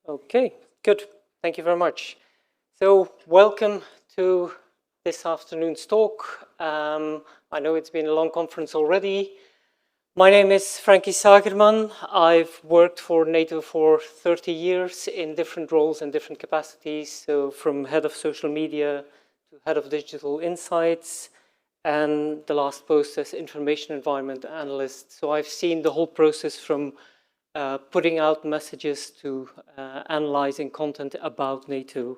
Okay, good. Thank you very much. So, welcome to this afternoon's talk. I know it's been a long conference already. My name is Frankie Sagerman. I've worked for NATO for 30 years in different roles and different capacities. So, from head of social media to head of digital insights, and the last post as information environment analyst. So, I've seen the whole process from putting out messages to analyzing content about NATO.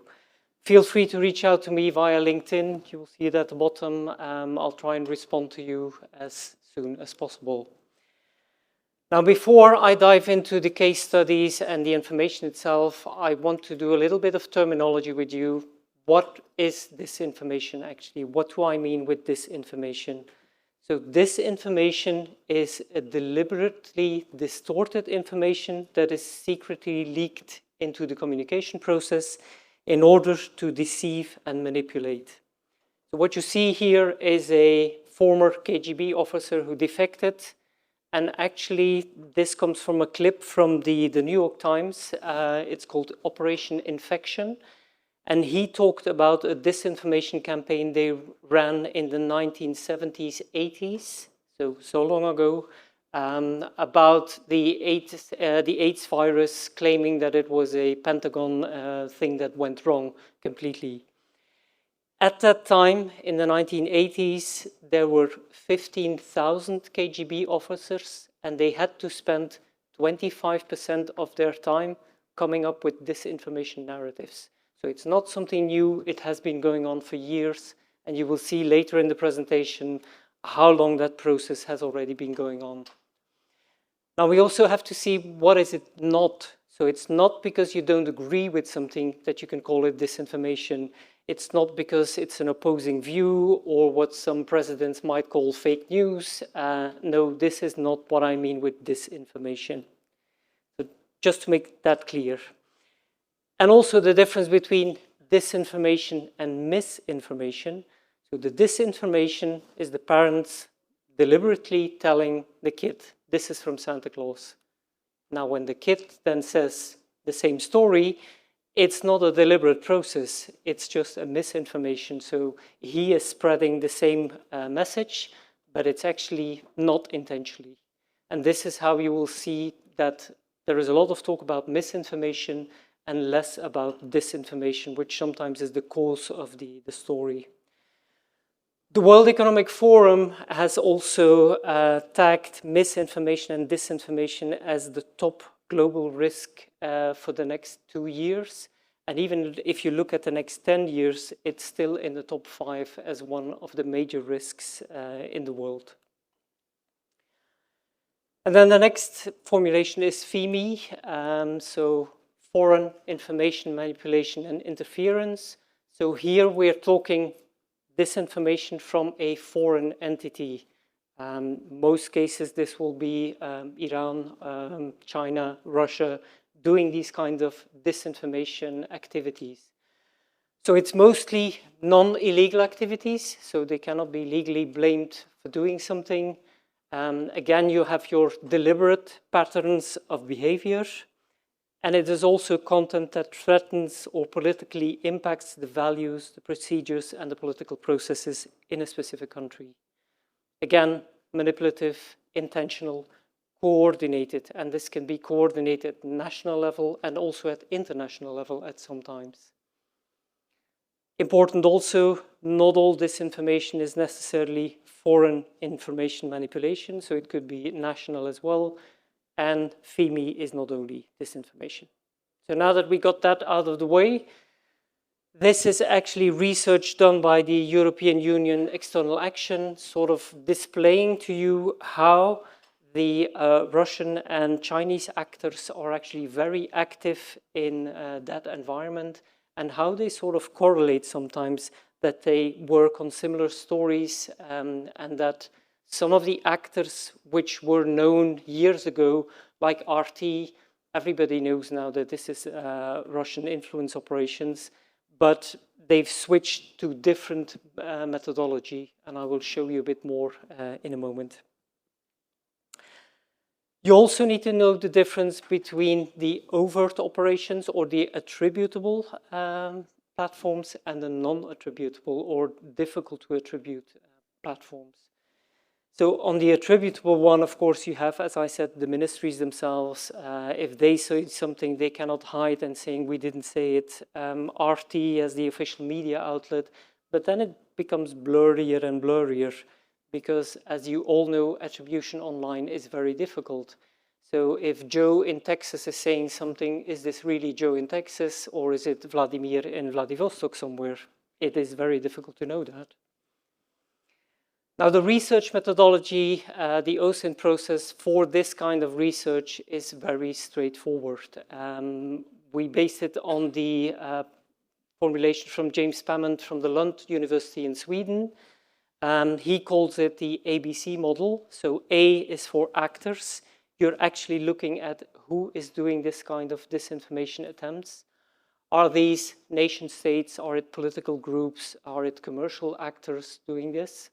Feel free to reach out to me via LinkedIn. You will see it at the bottom. I'll try and respond to you as soon as possible. Now, before I dive into the case studies and the information itself, I want to do a little bit of terminology with you. What is disinformation actually? What do I mean with disinformation? So disinformation is a deliberately distorted information that is secretly leaked into the communication process in order to deceive and manipulate. So what you see here is a former KGB officer who defected, and actually this comes from a clip from the New York Times. It's called Operation Infection. And he talked about a disinformation campaign they ran in the 1970s, 80s, so long ago, about the AIDS virus, claiming that it was a Pentagon thing that went wrong completely. At that time, in the 1980s, there were 15,000 KGB officers, and they had to spend 25% of their time coming up with disinformation narratives. So it's not something new, it has been going on for years, and you will see later in the presentation how long that process has already been going on. Now we also have to see what is it not. So it's not because you don't agree with something that you can call it disinformation. It's not because it's an opposing view or what some presidents might call fake news. No, this is not what I mean with disinformation. So just to make that clear. And also the difference between disinformation and misinformation. So the disinformation is the parents deliberately telling the kid, this is from Santa Claus. Now when the kid then says the same story, it's not a deliberate process, it's just a misinformation. So he is spreading the same message, but it's actually not intentionally. And this is how you will see that there is a lot of talk about misinformation and less about disinformation, which sometimes is the cause of the story. The World Economic Forum has also tagged misinformation and disinformation as the top global risk for the next 2 years. And even if you look at the next 10 years, it's still in the top 5 as one of the major risks in the world. And then the next formulation is FIMI, so foreign information manipulation and interference. So here we're talking disinformation from a foreign entity. Most cases this will be Iran, China, Russia, doing these kinds of disinformation activities. So it's mostly non-illegal activities, so they cannot be legally blamed for doing something. Again, you have your deliberate patterns of behavior. And it is also content that threatens or politically impacts the values, the procedures, and the political processes in a specific country. Again, manipulative, intentional, coordinated, and this can be coordinated at national level and also at international level at some times. Important also, not all disinformation is necessarily foreign information manipulation, so it could be national as well. And FIMI is not only disinformation. So now that we got that out of the way, this is actually research done by the European Union External Action, sort of displaying to you how the Russian and Chinese actors are actually very active in that environment and how they sort of correlate sometimes that they work on similar stories and that some of the actors which were known years ago, like RT, everybody knows now that this is Russian influence operations, but they've switched to different methodology, and I will show you a bit more in a moment. You also need to know the difference between the overt operations or the attributable platforms and the non-attributable or difficult to attribute platforms. So on the attributable one, of course, you have, as I said, the ministries themselves. If they say something, they cannot hide and saying we didn't say it. RT as the official media outlet, but then it becomes blurrier and blurrier because, as you all know, attribution online is very difficult. So if Joe in Texas is saying something, is this really Joe in Texas or is it Vladimir in Vladivostok somewhere? It is very difficult to know that. Now, the research methodology, the OSINT process for this kind of research is very straightforward. We based it on the formulation from James Pammond from the Lund University in Sweden. He calls it the ABC model. So A is for actors. You're actually looking at who is doing this kind of disinformation attempts. Are these nation states? Are it political groups? Are it commercial actors doing this?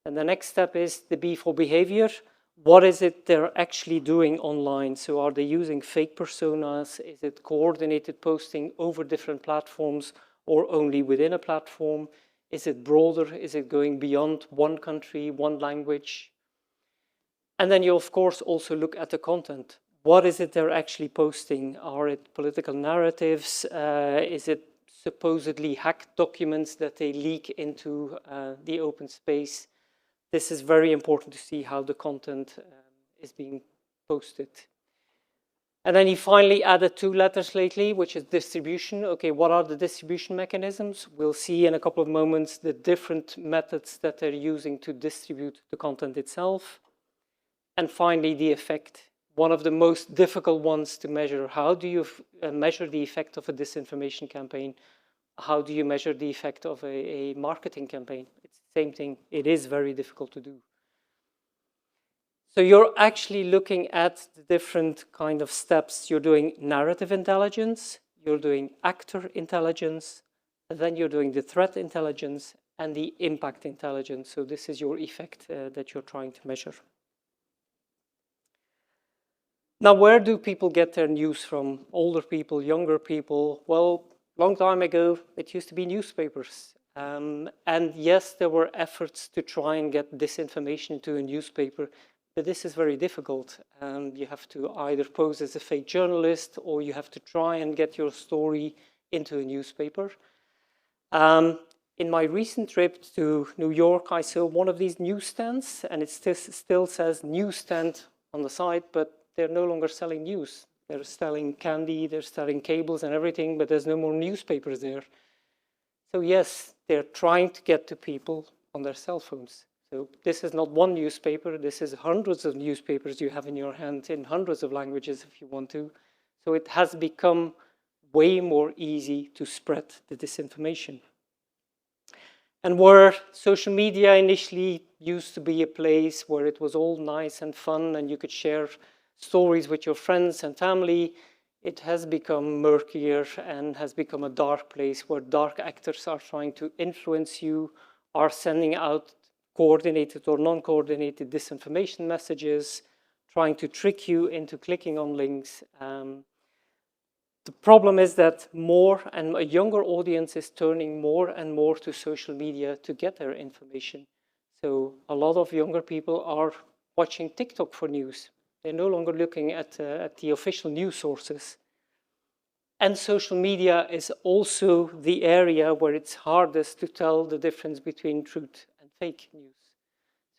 And the next step is the B for behavior. What is it they're actually doing online? So are they using fake personas? Is it coordinated posting over different platforms or only within a platform? Is it broader? Is it going beyond one country, one language? And then you, of course, also look at the content. What is it they're actually posting? Are it political narratives? Is it supposedly hacked documents that they leak into the open space? This is very important to see how the content is being posted. And then he finally added 2 letters lately, which is distribution. Okay, what are the distribution mechanisms? We'll see in a couple of moments the different methods that they're using to distribute the content itself. And finally, the effect. One of the most difficult ones to measure. How do you measure the effect of a disinformation campaign? How do you measure the effect of a marketing campaign? It's the same thing. It is very difficult to do. So you're actually looking at the different kind of steps. You're doing narrative intelligence, you're doing actor intelligence, and then you're doing the threat intelligence and the impact intelligence. So this is your effect that you're trying to measure. Now, where do people get their news from? Older people, younger people? Well, long time ago, it used to be newspapers. And yes, there were efforts to try and get disinformation into a newspaper, but this is very difficult. You have to either pose as a fake journalist or you have to try and get your story into a newspaper. In my recent trip to New York, I saw one of these newsstands, and it still says newsstand on the side, but they're no longer selling news. They're selling candy, they're selling cables and everything, but there's no more newspapers there. So yes, they're trying to get to people on their cell phones. So this is not one newspaper, this is hundreds of newspapers you have in your hand in hundreds of languages if you want to. So it has become way more easy to spread the disinformation. And where social media initially used to be a place where it was all nice and fun and you could share stories with your friends and family, it has become murkier and has become a dark place where dark actors are trying to influence you, are sending out coordinated or non-coordinated disinformation messages, trying to trick you into clicking on links. The problem is that more and a younger audience is turning more and more to social media to get their information. So a lot of younger people are watching TikTok for news. They're no longer looking at the official news sources. And social media is also the area where it's hardest to tell the difference between truth and fake news.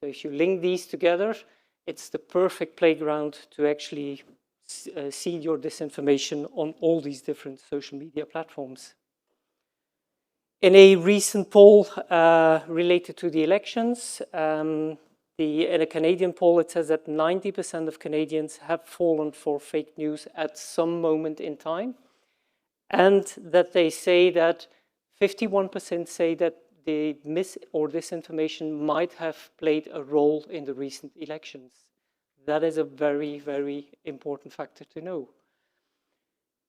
So if you link these together, it's the perfect playground to actually seed your disinformation on all these different social media platforms. In a recent poll related to the elections, in a Canadian poll, it says that 90% of Canadians have fallen for fake news at some moment in time, and that they say that 51% say that the mis- or disinformation might have played a role in the recent elections. That is a very, very important factor to know.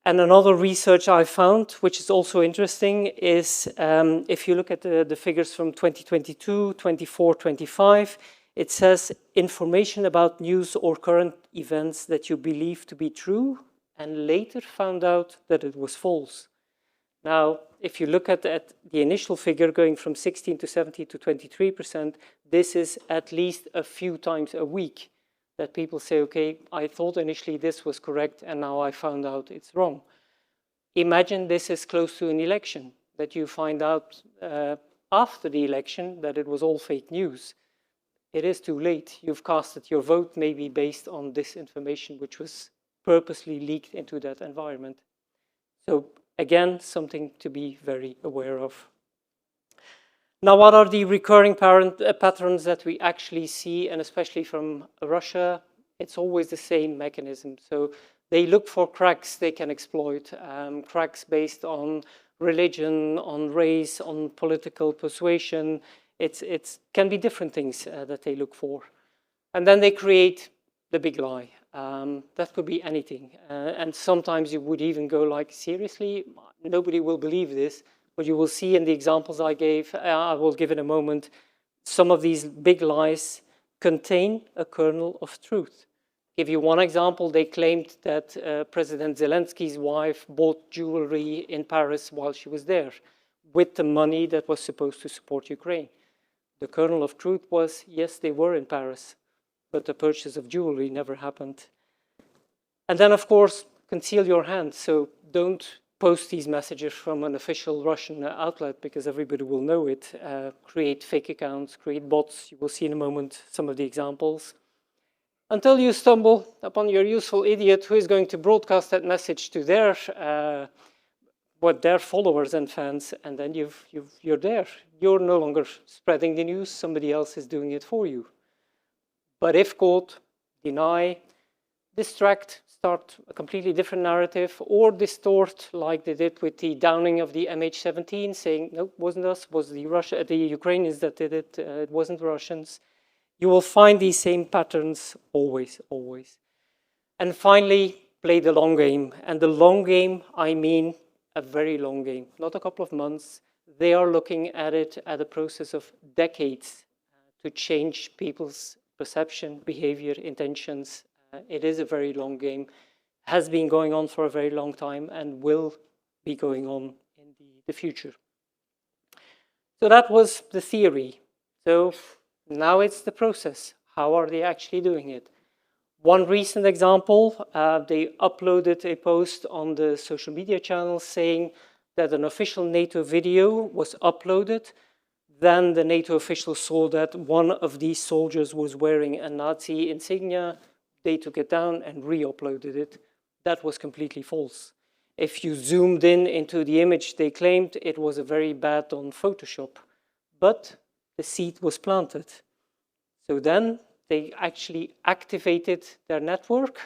And another research I found, which is also interesting, is if you look at the figures from 2022, 24, 25, It says information about news or current events that you believe to be true and later found out that it was false. Now, if you look at the initial figure going from 16 to 70 to 23%, this is at least a few times a week that people say, okay, I thought initially this was correct and now I found out it's wrong. Imagine this is close to an election, that you find out after the election that it was all fake news. It is too late. You've casted your vote maybe based on this information which was purposely leaked into that environment. So again, something to be very aware of. Now, what are the recurring patterns that we actually see, and especially from Russia? It's always the same mechanism. So they look for cracks they can exploit, cracks based on religion, on race, on political persuasion. It can be different things that they look for. And then they create the big lie. That could be anything. And sometimes you would even go like, seriously, nobody will believe this. But you will see in the examples I gave, I will give in a moment, some of these big lies contain a kernel of truth. Give you one example, they claimed that President Zelensky's wife bought jewelry in Paris while she was there with the money that was supposed to support Ukraine. The kernel of truth was, yes, they were in Paris, but the purchase of jewelry never happened. And then, of course, conceal your hand. So don't post these messages from an official Russian outlet because everybody will know it. Create fake accounts, create bots. You will see in a moment some of the examples. Until you stumble upon your useful idiot who is going to broadcast that message to their followers and fans, and then you're there. You're no longer spreading the news, somebody else is doing it for you. But if caught, deny, distract, start a completely different narrative, or distort like they did with the downing of the MH17, saying, no, it wasn't us, it was the Ukrainians that did it, it wasn't the Russians. You will find these same patterns always, always. And finally, play the long game. And the long game, I mean a very long game, not a couple of months. They are looking at it at a process of decades to change people's perception, behavior, intentions. It is a very long game, has been going on for a very long time and will be going on in the future. So that was the theory. So now it's the process. How are they actually doing it? One recent example, they uploaded a post on the social media channel saying that an official NATO video was uploaded. Then the NATO officials saw that one of these soldiers was wearing a Nazi insignia. They took it down and re-uploaded it. That was completely false. If you zoomed in into the image, they claimed it was a very bad on Photoshop, but the seed was planted. So then they actually activated their network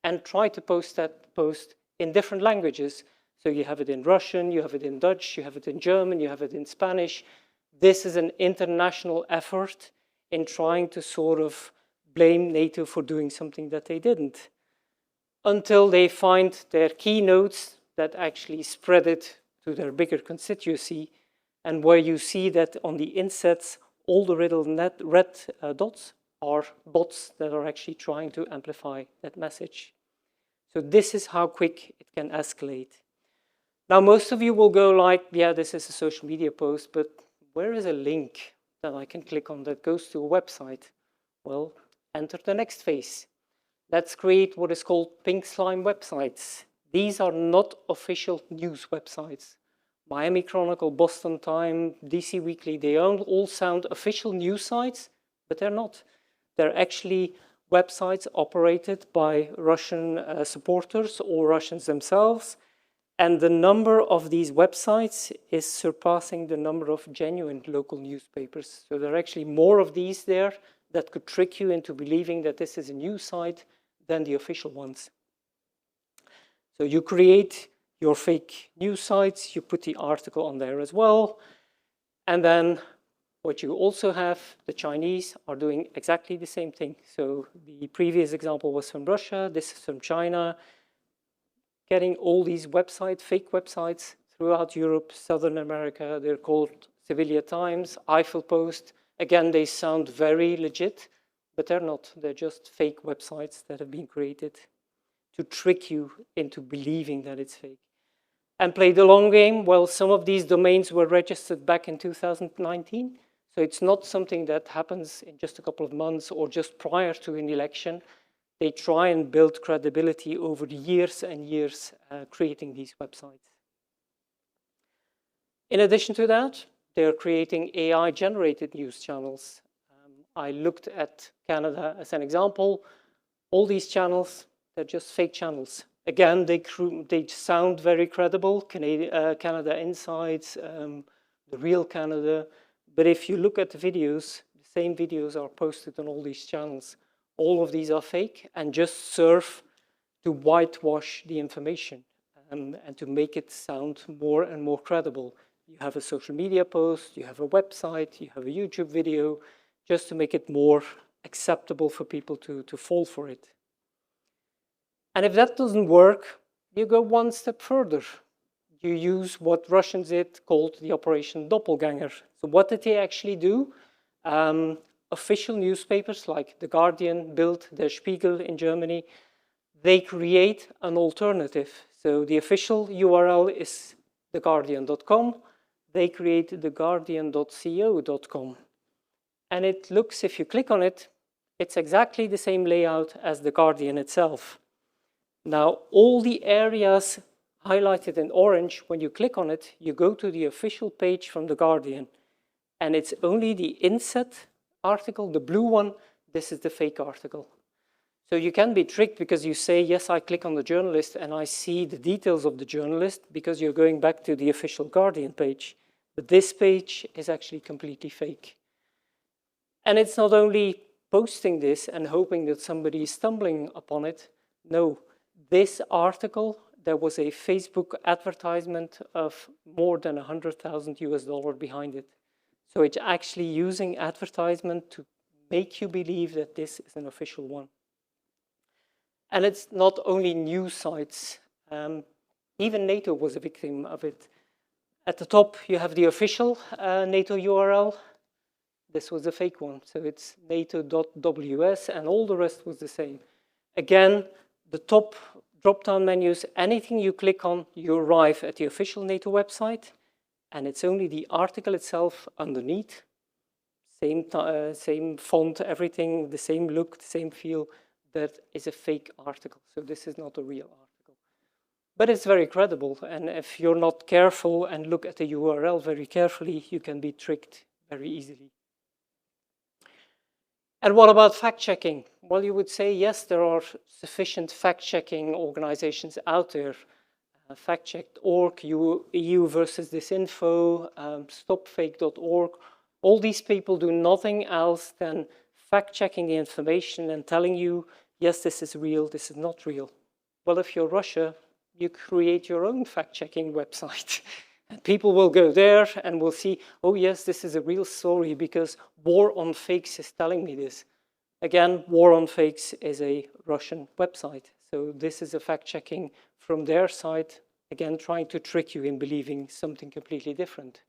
and tried to post that post in different languages. So you have it in Russian, you have it in Dutch, you have it in German, you have it in Spanish. This is an international effort in trying to sort of blame NATO for doing something that they didn't, until they find their keynotes that actually spread it to their bigger constituency, and where you see that on the insets, all the little red dots are bots that are actually trying to amplify that message. So this is how quick it can escalate. Now, most of you will go like, yeah, this is a social media post, but where is a link that I can click on that goes to a website? Well, enter the next phase. Let's create what is called pink slime websites. These are not official news websites. Miami Chronicle, Boston Times, DC Weekly, they all sound official news sites, but they're not. They're actually websites operated by Russian supporters or Russians themselves. And the number of these websites is surpassing the number of genuine local newspapers. So there are actually more of these there that could trick you into believing that this is a news site than the official ones. So you create your fake news sites, you put the article on there as well, and then what you also have, the Chinese are doing exactly the same thing. So the previous example was from Russia, this is from China, getting all these websites, fake websites throughout Europe, Southern America. They're called Sevilla Times, Eiffel Post, Again, they sound very legit, but they're not. They're just fake websites that have been created to trick you into believing that it's fake. And play the long game. Well, some of these domains were registered back in 2019. So it's not something that happens in just a couple of months or just prior to an election. They try and build credibility over the years and years creating these websites. In addition to that, they're creating AI-generated news channels. I looked at Canada as an example. All these channels, they're just fake channels. Again, they sound very credible, Canada Insights, the real Canada. But if you look at the videos, the same videos are posted on all these channels. All of these are fake and just serve to whitewash the information and to make it sound more and more credible. You have a social media post, you have a website, you have a YouTube video, just to make it more acceptable for people to fall for it. And if that doesn't work, you go one step further. You use what Russians called the Operation Doppelganger. So what did they actually do? Official newspapers like The Guardian, Bild, Der Spiegel in Germany, they create an alternative. So the official URL is theguardian.com. They create theguardian.co.com. And it looks, if you click on it, it's exactly the same layout as The Guardian itself. Now, all the areas highlighted in orange, when you click on it, you go to the official page from The Guardian. And it's only the inset article, the blue one, this is the fake article. So you can be tricked because you say, yes, I click on the journalist and I see the details of the journalist because you're going back to the official Guardian page. But this page is actually completely fake. And it's not only posting this and hoping that somebody is stumbling upon it. No, this article, there was a Facebook advertisement of more than $100,000 US behind it. So it's actually using advertisement to make you believe that this is an official one. And it's not only news sites. Even NATO was a victim of it. At the top, you have the official NATO URL. This was a fake one. So it's nato.ws, and all the rest was the same. Again, the top drop-down menus, anything you click on, you arrive at the official NATO website. And it's only the article itself underneath. Same font, everything, the same look, the same feel. That is a fake article. So this is not a real article. But it's very credible. And if you're not careful and look at the URL very carefully, you can be tricked very easily. And what about fact-checking? Well, you would say, yes, there are sufficient fact-checking organizations out there. Fact-checked.org, EU versus Disinfo, stopfake.org. All these people do nothing else than fact-checking the information and telling you, yes, this is real, this is not real. Well, if you're Russia, you create your own fact-checking website. And people will go there and will see, oh, yes, this is a real story because War on Fakes is telling me this. Again, War on Fakes is a Russian website. So this is a fact-checking from their side, again, trying to trick you in believing something completely different.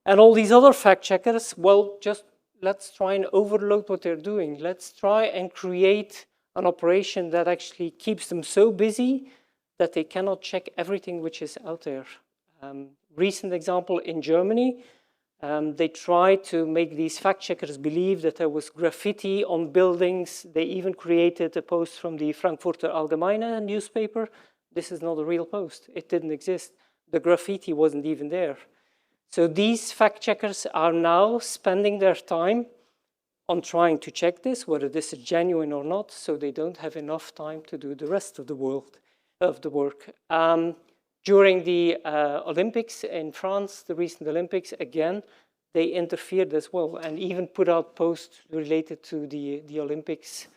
And all these other fact-checkers, well, just let's try and overload what they're doing. Let's try and create an operation that actually keeps them so busy that they cannot check everything which is out there. Recent example in Germany, they tried to make these fact-checkers believe that there was graffiti on buildings. They even created a post from the Frankfurter Allgemeine newspaper. This is not a real post. It didn't exist. The graffiti wasn't even there. So these fact-checkers are now spending their time on trying to check this, whether this is genuine or not, so they don't have enough time to do the rest of the work. During the Olympics in France, the recent Olympics, again, they interfered as well and even put out posts related to the Olympics,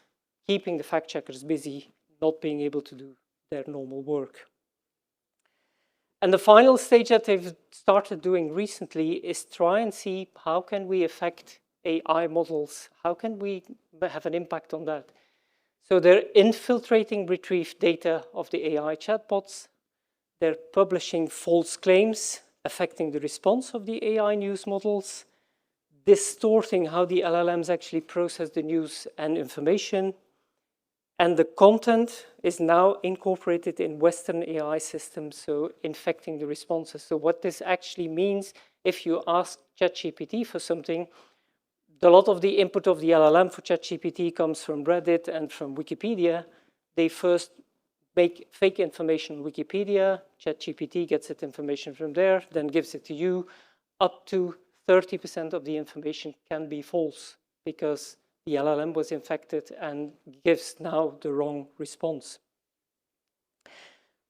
keeping the fact-checkers busy, not being able to do their normal work. And the final stage that they've started doing recently is try and see how can we affect AI models? How can we have an impact on that? So they're infiltrating retrieved data of the AI chatbots. They're publishing false claims affecting the response of the AI news models. distorting how the LLMs actually process the news and information. And the content is now incorporated in Western AI systems, so infecting the responses. So what this actually means, if you ask ChatGPT for something, a lot of the input of the LLM for ChatGPT comes from Reddit and from Wikipedia. They first make fake information on Wikipedia. ChatGPT gets that information from there, then gives it to you. Up to 30% of the information can be false because the LLM was infected and gives now the wrong response.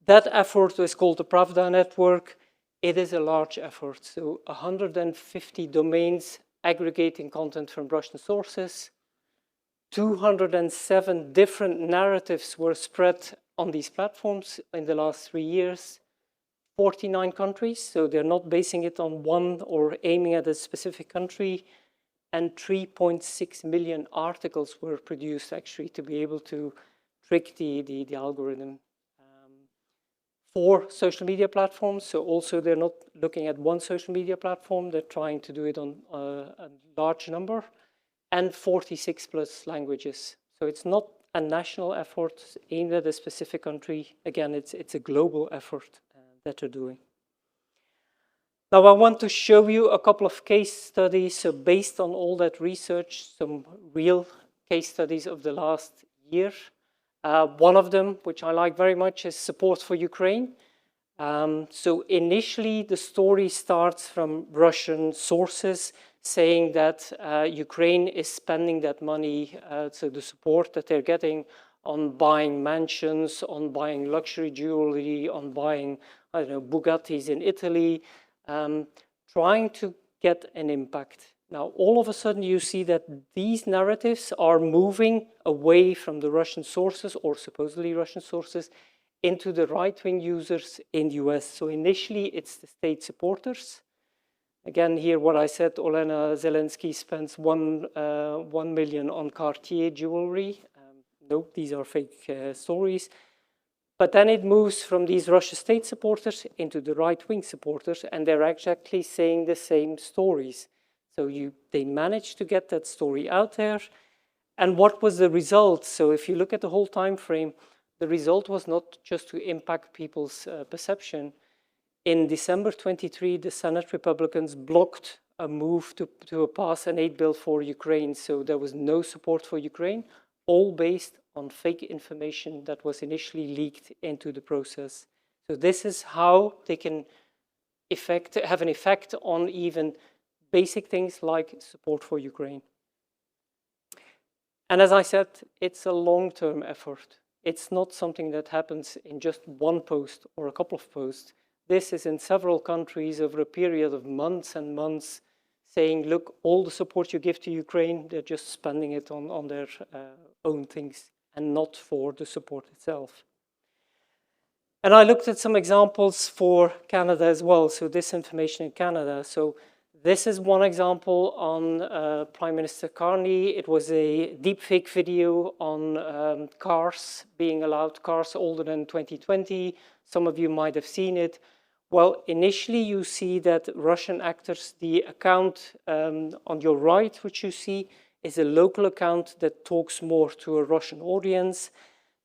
That effort is called the Pravda network. It is a large effort, so 150 domains aggregating content from Russian sources. 207 different narratives were spread on these platforms in the last 3 years. 49 countries, so they're not basing it on one or aiming at a specific country. And 3.6 million articles were produced actually to be able to trick the algorithm. 4 social media platforms, so also they're not looking at one social media platform, they're trying to do it on a large number, and 46 plus languages. So it's not a national effort aimed at a specific country. Again, it's a global effort that they're doing. Now I want to show you a couple of case studies. So based on all that research, some real case studies of the last year. One of them, which I like very much, is support for Ukraine. So initially the story starts from Russian sources saying that Ukraine is spending that money, so the support that they're getting on buying mansions, on buying luxury jewelry, on buying, I don't know, Bugattis in Italy, trying to get an impact. Now, all of a sudden, you see that these narratives are moving away from the Russian sources, or supposedly Russian sources, into the right-wing users in the US. So initially, it's the state supporters. Again, here what I said, Olena Zelensky spends 1 million on Cartier jewelry. No, these are fake stories. But then it moves from these Russian state supporters into the right-wing supporters, and they're exactly saying the same stories. So they managed to get that story out there. And what was the result? So if you look at the whole time frame, the result was not just to impact people's perception. In December 23, the Senate Republicans blocked a move to pass an aid bill for Ukraine. So there was no support for Ukraine, all based on fake information that was initially leaked into the process. So this is how they can have an effect on even basic things like support for Ukraine. And as I said, it's a long-term effort. It's not something that happens in just one post or a couple of posts. This is in several countries over a period of months and months, saying, look, all the support you give to Ukraine, they're just spending it on their own things and not for the support itself. And I looked at some examples for Canada as well, so disinformation in Canada. So this is one example on Prime Minister Carney. It was a deepfake video on cars, being allowed cars older than 2020. Some of you might have seen it. Well, initially you see that Russian actors, the account on your right, which you see, is a local account that talks more to a Russian audience.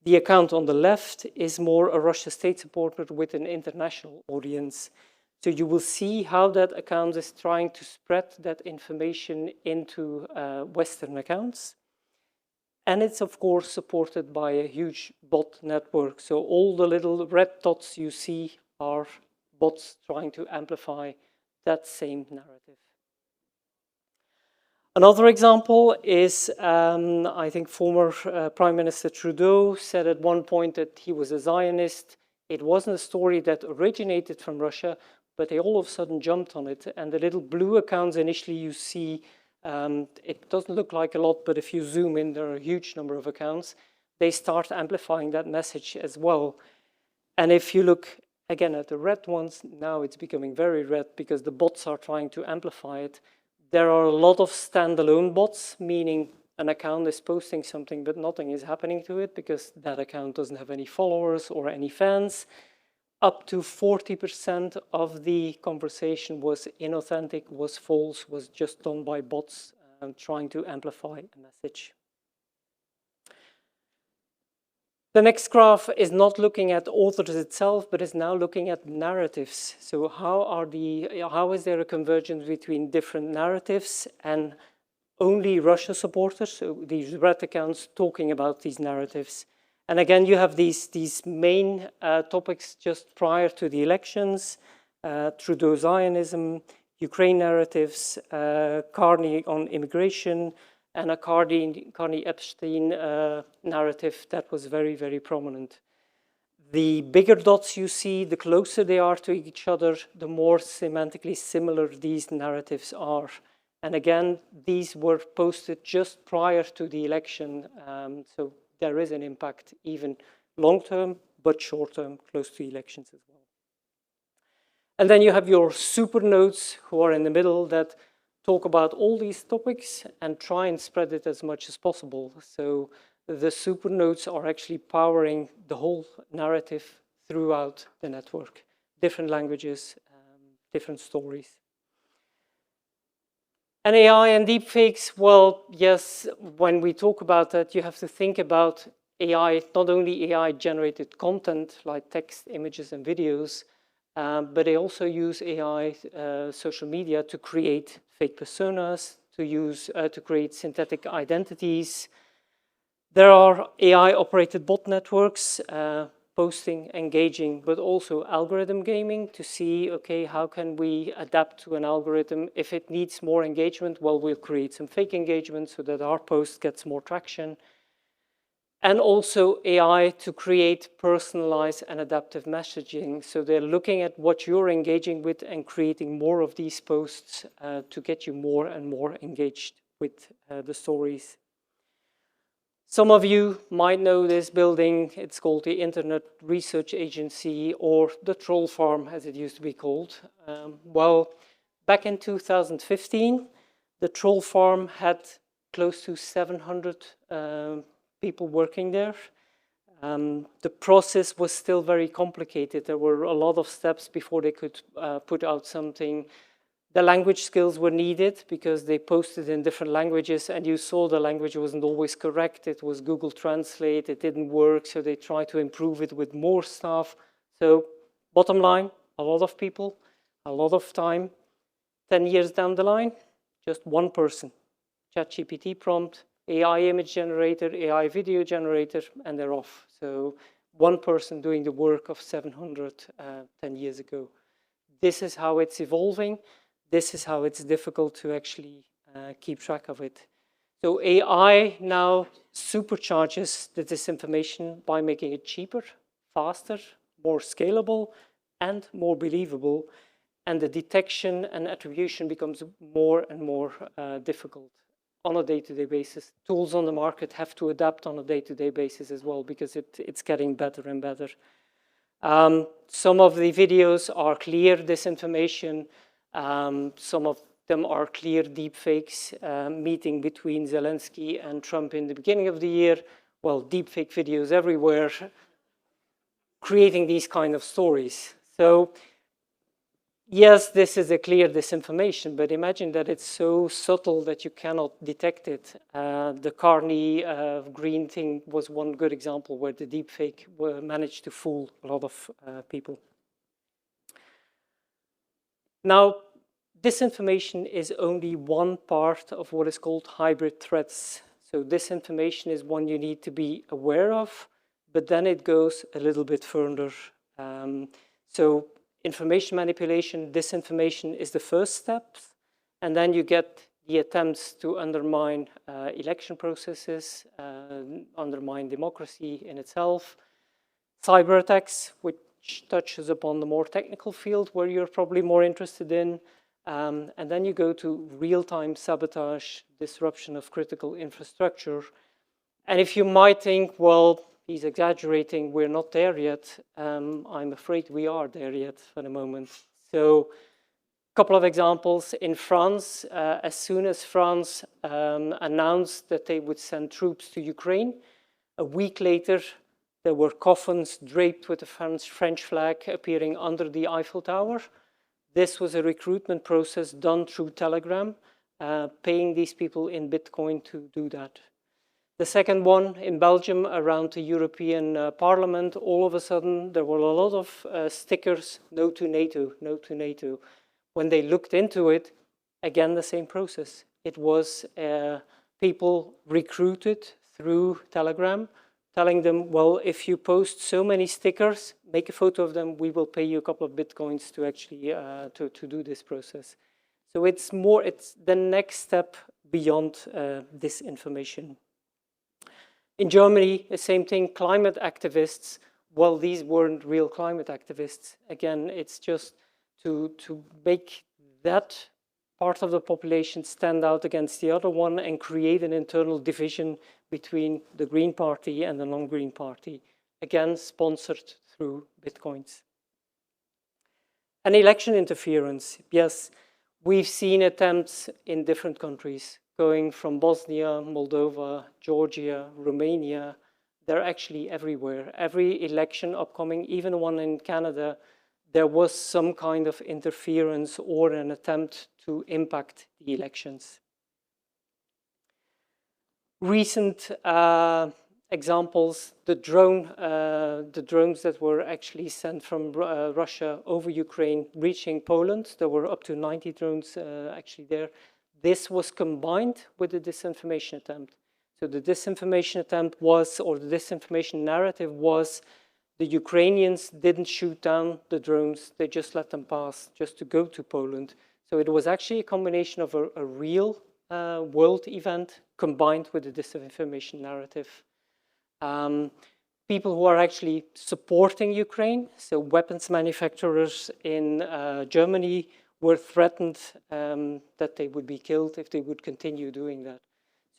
The account on the left is more a Russian state supporter with an international audience. So you will see how that account is trying to spread that information into Western accounts. And it's, of course, supported by a huge bot network. So all the little red dots you see are bots trying to amplify that same narrative. Another example is, I think former Prime Minister Trudeau said at one point that he was a Zionist. It wasn't a story that originated from Russia, but they all of a sudden jumped on it. And the little blue accounts initially you see, it doesn't look like a lot, but if you zoom in, there are a huge number of accounts. They start amplifying that message as well. And if you look again at the red ones, now it's becoming very red because the bots are trying to amplify it. There are a lot of standalone bots, meaning an account is posting something, but nothing is happening to it because that account doesn't have any followers or any fans. up to 40% of the conversation was inauthentic, was false, was just done by bots trying to amplify a message. The next graph is not looking at authors itself, but is now looking at narratives. So how is there a convergence between different narratives and only Russia supporters, so these red accounts talking about these narratives. And again, you have these main topics just prior to the elections, Trudeau Zionism, Ukraine narratives, Carney on immigration, and a Carney Epstein narrative that was very, very prominent. The bigger dots you see, the closer they are to each other, the more semantically similar these narratives are. And again, these were posted just prior to the election, so there is an impact even long-term, but short-term, close to elections as well. And then you have your super nodes who are in the middle that talk about all these topics and try and spread it as much as possible. So the super nodes are actually powering the whole narrative throughout the network. Different languages, different stories. And AI and deepfakes, well, yes, when we talk about that, you have to think about AI, not only AI-generated content like text, images, and videos, but they also use AI, social media, to create fake personas, to create synthetic identities. There are AI-operated bot networks, posting, engaging, but also algorithm gaming to see, okay, how can we adapt to an algorithm? If it needs more engagement, well, we'll create some fake engagement so that our post gets more traction. And also AI to create personalized and adaptive messaging. So they're looking at what you're engaging with and creating more of these posts to get you more and more engaged with the stories. Some of you might know this building. It's called the Internet Research Agency, or the Troll Farm, as it used to be called. Well, back in 2015, the Troll Farm had close to 700 people working there. The process was still very complicated. There were a lot of steps before they could put out something. The language skills were needed because they posted in different languages, and you saw the language wasn't always correct. It was Google Translate, it didn't work, so they tried to improve it with more staff. So bottom line, a lot of people, a lot of time. 10 years down the line, just one person. ChatGPT prompt, AI image generator, AI video generator, and they're off. So one person doing the work of 700 10 years ago. This is how it's evolving. This is how it's difficult to actually keep track of it. So AI now supercharges the disinformation by making it cheaper, faster, more scalable, and more believable. And the detection and attribution becomes more and more difficult on a day-to-day basis. Tools on the market have to adapt on a day-to-day basis as well because it's getting better and better. Some of the videos are clear disinformation. Some of them are clear deepfakes, meeting between Zelensky and Trump in the beginning of the year. Well, deepfake videos everywhere, creating these kind of stories. So yes, this is a clear disinformation, but imagine that it's so subtle that you cannot detect it. The Carney green thing was one good example where the deepfake managed to fool a lot of people. Now, disinformation is only one part of what is called hybrid threats. So disinformation is one you need to be aware of, but then it goes a little bit further. So information manipulation, disinformation is the first step, and then you get the attempts to undermine election processes, undermine democracy in itself, cyber attacks, which touches upon the more technical field where you're probably more interested in, and then you go to real-time sabotage, disruption of critical infrastructure. And if you might think, well, he's exaggerating, we're not there yet, I'm afraid we are there yet for the moment. So a couple of examples. In France, as soon as France announced that they would send troops to Ukraine, a week later, There were coffins draped with the French flag appearing under the Eiffel Tower. This was a recruitment process done through Telegram, paying these people in Bitcoin to do that. The second one in Belgium around the European Parliament, all of a sudden there were a lot of stickers, no to NATO, no to NATO. When they looked into it, again, the same process. It was people recruited through Telegram, telling them, well, if you post so many stickers, make a photo of them, we will pay you a couple of Bitcoins to actually to do this process. So it's the next step beyond disinformation. In Germany, the same thing, climate activists, well, these weren't real climate activists. Again, it's just to make that part of the population stand out against the other one and create an internal division between the Green Party and the non-Green Party, again, sponsored through Bitcoins. And election interference, yes, we've seen attempts in different countries, going from Bosnia, Moldova, Georgia, Romania. They're actually everywhere. Every election upcoming, even the one in Canada, there was some kind of interference or an attempt to impact the elections. Recent examples, the drones that were actually sent from Russia over Ukraine reaching Poland. There were up to 90 drones actually there. This was combined with the disinformation attempt. So the disinformation attempt was, or the disinformation narrative was, the Ukrainians didn't shoot down the drones, they just let them pass, just to go to Poland. So it was actually a combination of a real world event combined with the disinformation narrative. People who are actually supporting Ukraine, so weapons manufacturers in Germany, were threatened that they would be killed if they would continue doing that.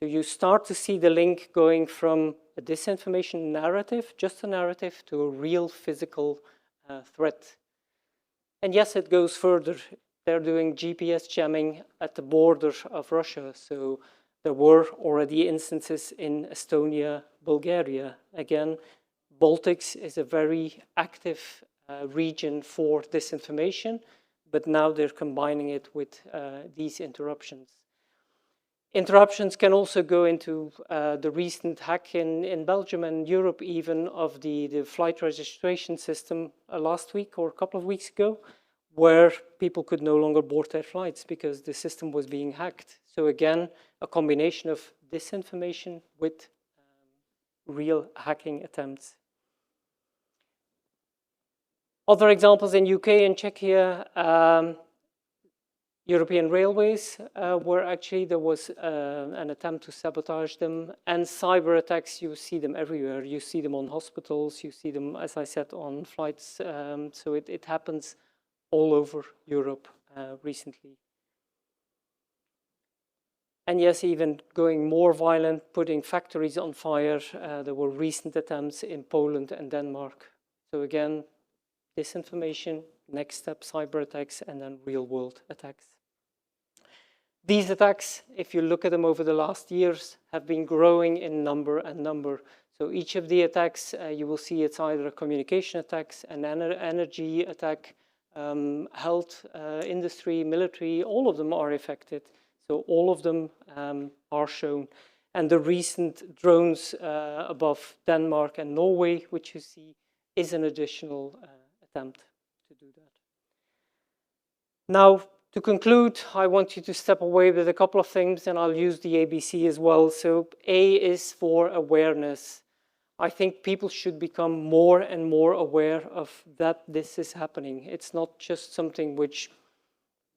So you start to see the link going from a disinformation narrative, just a narrative, to a real physical threat. And yes, it goes further. They're doing GPS jamming at the border of Russia. So there were already instances in Estonia, Bulgaria. Again, Baltics is a very active region for disinformation, but now they're combining it with these interruptions. Interruptions can also go into the recent hack in Belgium and Europe even of the flight registration system last week or a couple of weeks ago, where people could no longer board their flights because the system was being hacked. So again, a combination of disinformation with real hacking attempts. Other examples in UK and Czechia, European railways, where actually there was an attempt to sabotage them, and cyber attacks, you see them everywhere. You see them on hospitals, you see them, as I said, on flights. So it happens all over Europe recently. And yes, even going more violent, putting factories on fire. There were recent attempts in Poland and Denmark. So again, disinformation, next step, cyber attacks, and then real world attacks. These attacks, if you look at them over the last years, have been growing in number and number. So each of the attacks, you will see it's either a communication attack, an energy attack, health, industry, military, all of them are affected. So all of them are shown. And the recent drones above Denmark and Norway, which you see, is an additional attempt to do that. Now, to conclude, I want you to step away with a couple of things, and I'll use the ABC as well. So A is for awareness. I think people should become more and more aware of that this is happening. It's not just something which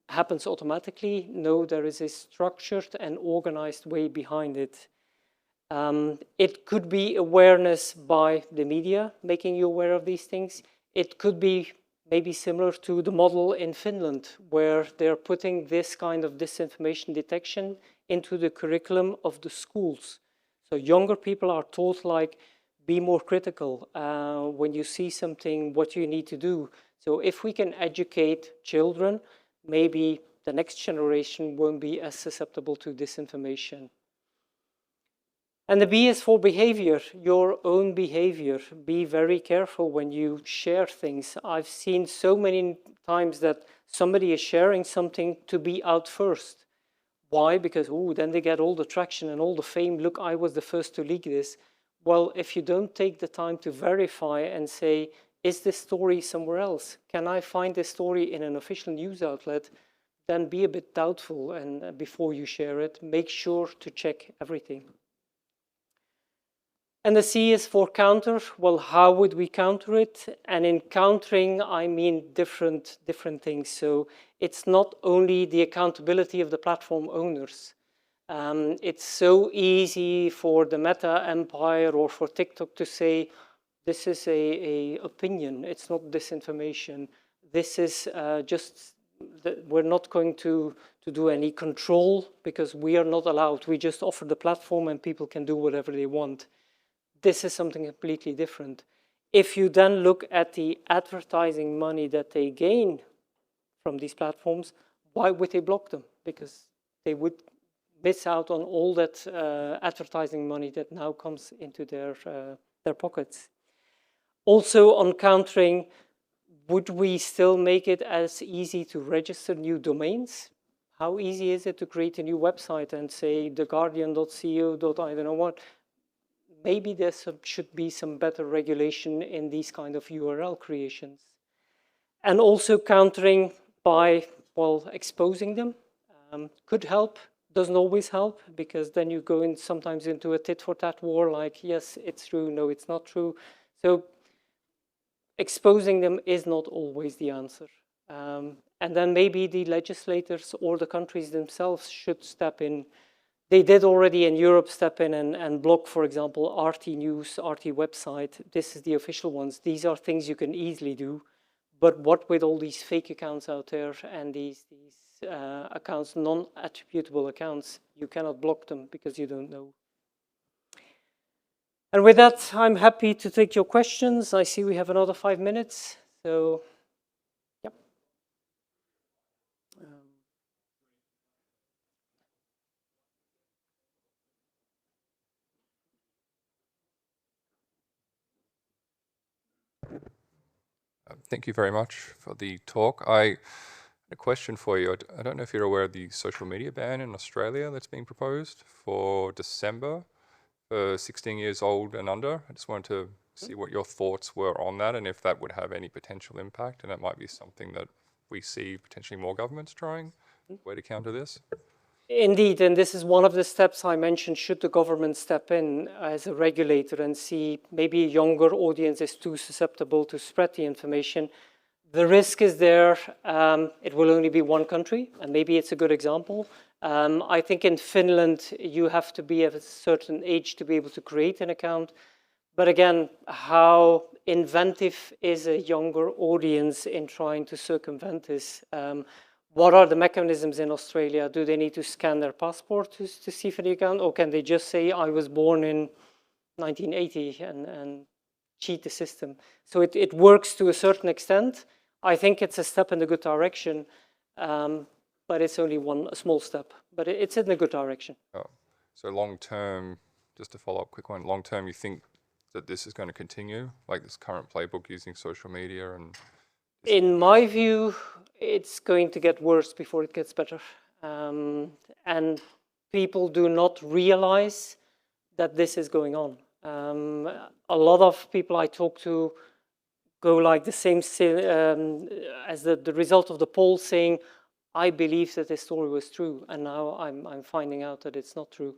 happens automatically. No, there is a structured and organized way behind it. It could be awareness by the media, making you aware of these things. It could be maybe similar to the model in Finland, where they're putting this kind of disinformation detection into the curriculum of the schools. So younger people are taught, like, be more critical. When you see something, what you need to do. So if we can educate children, maybe the next generation won't be as susceptible to disinformation. And the B is for behavior, your own behavior. Be very careful when you share things. I've seen so many times that somebody is sharing something to be out first. Why? Because, then they get all the traction and all the fame. Look, I was the first to leak this. Well, if you don't take the time to verify and say, is this story somewhere else? Can I find this story in an official news outlet? Then be a bit doubtful, and before you share it, make sure to check everything. And the C is for counter. Well, how would we counter it? And in countering, I mean different things. So it's not only the accountability of the platform owners. It's so easy for the Meta empire or for TikTok to say, this is a opinion, it's not disinformation. This is just, we're not going to do any control because we are not allowed. We just offer the platform and people can do whatever they want. This is something completely different. If you then look at the advertising money that they gain from these platforms, why would they block them? Because they would miss out on all that advertising money that now comes into their pockets. Also on countering, would we still make it as easy to register new domains? How easy is it to create a new website and say theguardian.co. I don't know what? Maybe there should be some better regulation in these kind of URL creations. And also countering by, well, exposing them could help, doesn't always help, because then you go in sometimes into a tit-for-tat war, like, yes, it's true, no, it's not true. So exposing them is not always the answer. And then maybe the legislators or the countries themselves should step in. They did already in Europe step in and block, for example, RT News, RT website. This is the official ones. These are things you can easily do. But what with all these fake accounts out there and these accounts, non-attributable accounts, you cannot block them because you don't know. And with that, I'm happy to take your questions. I see we have another 5 minutes. So, yep. Thank you very much for the talk. I had a question for you. I don't know if you're aware of the social media ban in Australia that's being proposed for December for 16 years old and under. I just wanted to see what your thoughts were on that and if that would have any potential impact, and it might be something that we see potentially more governments trying, way to counter this. Indeed, and this is one of the steps I mentioned. Should the government step in as a regulator and see maybe a younger audience is too susceptible to spread the information? The risk is there. It will only be one country, and maybe it's a good example. I think in Finland, you have to be of a certain age to be able to create an account. But again, how inventive is a younger audience in trying to circumvent this? What are the mechanisms in Australia? Do they need to scan their passport to see for the account? Or can they just say, I was born in 1980 and cheat the system? So it works to a certain extent. I think it's a step in the good direction, but it's only a small step. But it's in the good direction. Oh. So long term, just to follow up, quick one, long term, you think that this is going to continue, like this current playbook using social media? And in my view, it's going to get worse before it gets better. And people do not realize that this is going on. A lot of people I talk to go like the same as the result of the poll, saying, I believe that this story was true, and now I'm finding out that it's not true.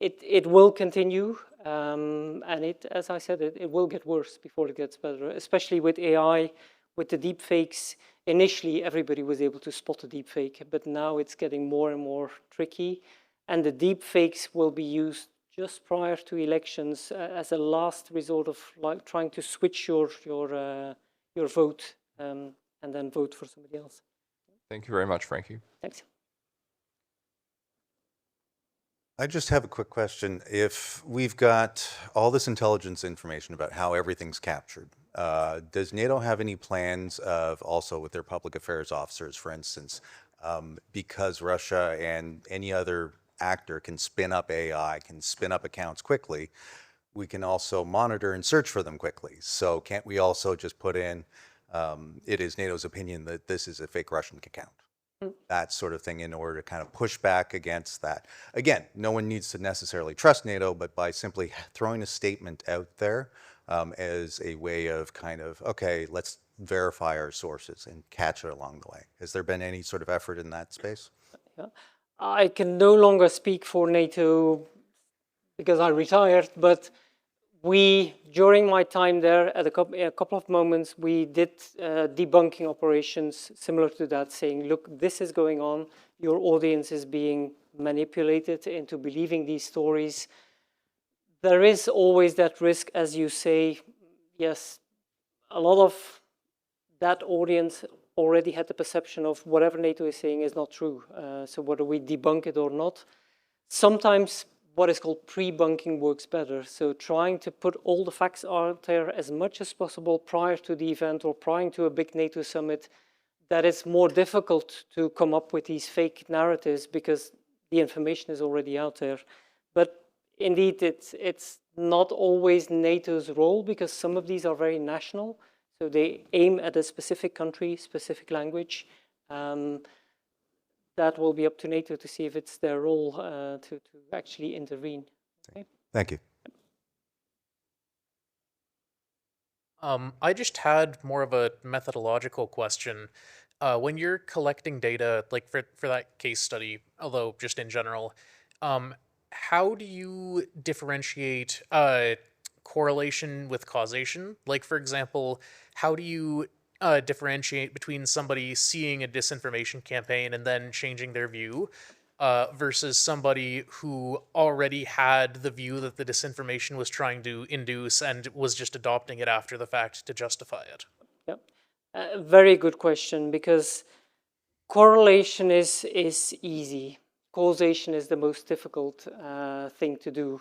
It will continue, and as I said, it will get worse before it gets better, especially with AI, with the deep fakes. Initially, everybody was able to spot a deep fake, but now it's getting more and more tricky, and the deep fakes will be used just prior to elections as a last resort of like trying to switch your vote and then vote for somebody else. Thank you very much, Frankie. Thanks. I just have a quick question. If we've got all this intelligence information about how everything's captured, does NATO have any plans of also with their public affairs officers, for instance, because Russia and any other actor can spin up AI, can spin up accounts quickly, we can also monitor and search for them quickly. So can't we also just put in, it is NATO's opinion that this is a fake Russian account? That sort of thing, in order to kind of push back against that. Again, no one needs to necessarily trust NATO, but by simply throwing a statement out there as a way of kind of, okay, let's verify our sources and catch it along the way. Has there been any sort of effort in that space? Yeah. I can no longer speak for NATO because I retired, but we, during my time there, at a couple of moments, we did debunking operations similar to that, saying, look, this is going on. Your audience is being manipulated into believing these stories. There is always that risk, as you say. Yes, a lot of that audience already had the perception of whatever NATO is saying is not true. So whether we debunk it or not, sometimes what is called pre-bunking works better. So trying to put all the facts out there as much as possible prior to the event or prior to a big NATO summit, that it's more difficult to come up with these fake narratives because the information is already out there. But indeed, it's not always NATO's role, because some of these are very national. So they aim at a specific country, specific language. That will be up to NATO to see if it's their role to actually intervene. Okay? Thank you. I just had more of a methodological question. When you're collecting data, like for that case study, although just in general, how do you differentiate correlation with causation? Like, for example, how do you differentiate between somebody seeing a disinformation campaign and then changing their view versus somebody who already had the view that the disinformation was trying to induce and was just adopting it after the fact to justify it? Yep. Very good question, because correlation is easy. Causation is the most difficult thing to do.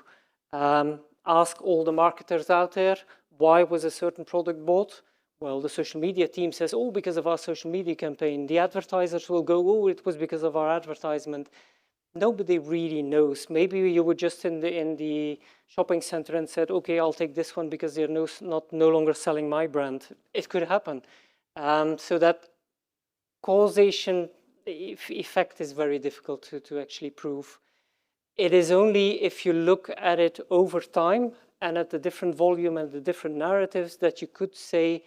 Ask all the marketers out there, why was a certain product bought? Well, the social media team says, oh, because of our social media campaign. The advertisers will go, oh, it was because of our advertisement. Nobody really knows. Maybe you were just in the shopping center and said, okay, I'll take this one because they're no longer selling my brand. It could happen. So that causation effect is very difficult to actually prove. It is only if you look at it over time and at the different volume and the different narratives that you could say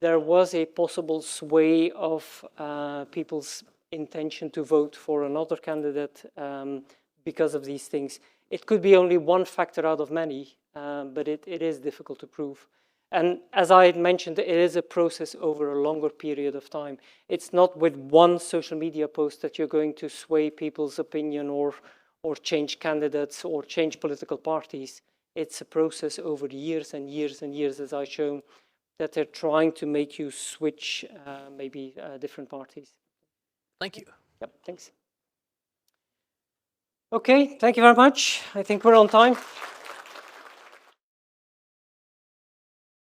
there was a possible sway of people's intention to vote for another candidate because of these things. It could be only one factor out of many, but it is difficult to prove. And as I had mentioned, it is a process over a longer period of time. It's not with one social media post that you're going to sway people's opinion or change candidates or change political parties. It's a process over years and years and years, as I've shown, that they're trying to make you switch maybe different parties. Thank you. Yep, thanks. Okay, thank you very much. I think we're on time.